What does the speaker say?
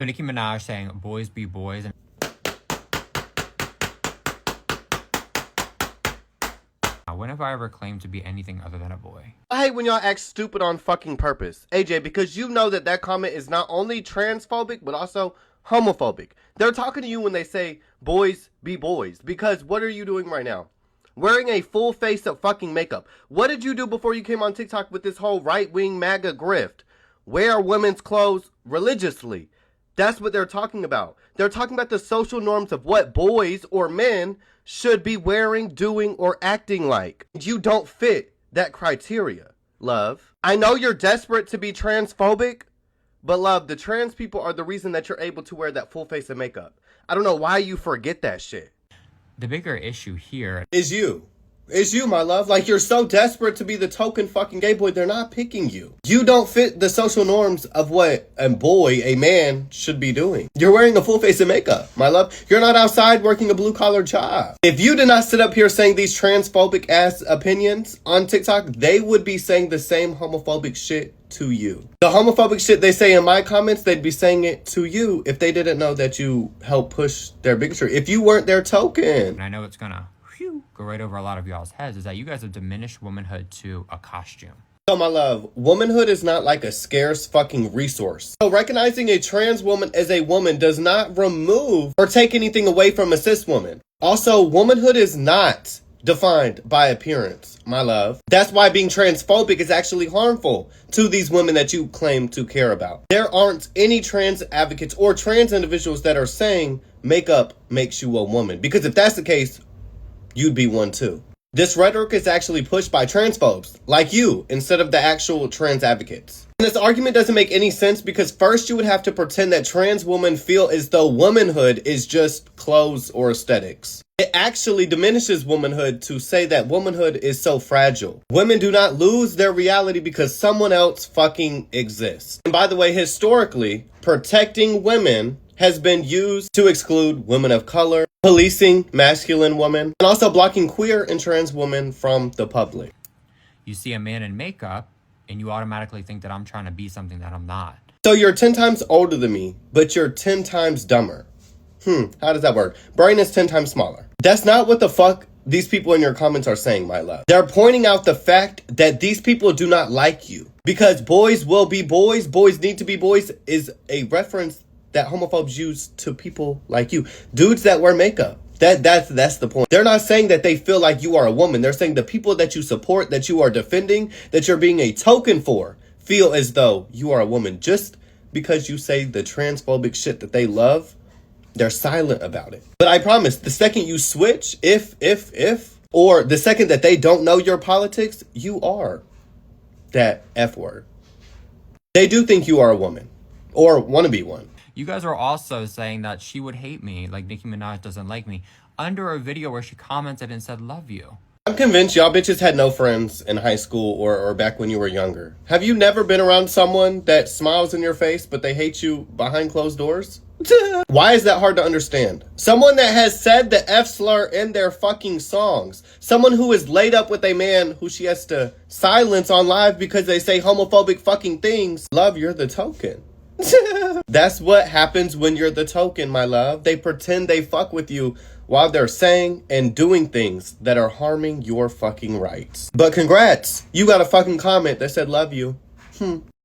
So Nicki Minaj saying boys be boys, and when have I ever claimed to be anything other than a boy? I hate when y'all act stupid on fucking purpose. AJ, because you know that that comment is not only transphobic, but also homophobic. They're talking to you when they say boys be boys. Because what are you doing right now? Wearing a full face of fucking makeup. What did you do before you came on TikTok with this whole right-wing MAGA grift? Wear women's clothes religiously. That's what they're talking about. They're talking about the social norms of what boys or men should be wearing, doing, or acting like. You don't fit that criteria, love. I know you're desperate to be transphobic, but love, the trans people are the reason that you're able to wear that full face of makeup. I don't know why you forget that shit. The bigger issue here Is you. It's you, my love. Like, you're so desperate to be the token fucking gay boy, they're not picking you. You don't fit the social norms of what a boy, a man, should be doing. You're wearing a full face of makeup, my love. You're not outside working a blue-collar job. If you did not sit up here saying these transphobic-ass opinions on TikTok, they would be saying the same homophobic shit to you. The homophobic shit they say in my comments, they'd be saying it to you if they didn't know that you helped push their bigotry. If you weren't their token. and I know it's gonna go right over a lot of y'all's heads, is that you guys have diminished womanhood to a costume. So, my love, womanhood is not like a scarce fucking resource. So recognizing a trans woman as a woman does not remove or take anything away from a cis woman. Also, womanhood is not defined by appearance, my love. That's why being transphobic is actually harmful to these women that you claim to care about. There aren't any trans advocates or trans individuals that are saying makeup makes you a woman. Because if that's the case, you'd be one too. This rhetoric is actually pushed by transphobes like you instead of the actual trans advocates. And this argument doesn't make any sense because first you would have to pretend that trans women feel as though womanhood is just clothes or aesthetics. It actually diminishes womanhood to say that womanhood is so fragile. Women do not lose their reality because someone else fucking exists. And by the way, historically, protecting women has been used to exclude women of color, policing masculine women, and also blocking queer and trans women from the public. You see a man in makeup, and you automatically think that I'm trying to be something that I'm not. So you're 10 times older than me, but you're 10 times dumber. How does that work? Brain is 10 times smaller. That's not what the fuck these people in your comments are saying, my love. They're pointing out the fact that these people do not like you. Because boys will be boys, boys need to be boys is a reference that homophobes use to people like you. Dudes that wear makeup. That's the point. They're not saying that they feel like you are a woman. They're saying the people that you support, that you are defending, that you're being a token for, feel as though you are a woman. Just because you say the transphobic shit that they love, they're silent about it. But I promise, the second you switch, or the second that they don't know your politics, you are that F word. They do think you are a woman or want to be one. You guys are also saying that she would hate me, like Nicki Minaj doesn't like me, under a video where she commented and said, love you. I'm convinced y'all bitches had no friends in high school or back when you were younger. Have you never been around someone that smiles in your face, but they hate you behind closed doors? Why is that hard to understand? Someone that has said the F slur in their fucking songs. Someone who is laid up with a man who she has to silence on live because they say homophobic fucking things. Love, you're the token. That's what happens when you're the token, my love. They pretend they fuck with you while they're saying and doing things that are harming your fucking rights. But congrats, you got a fucking comment that said love you.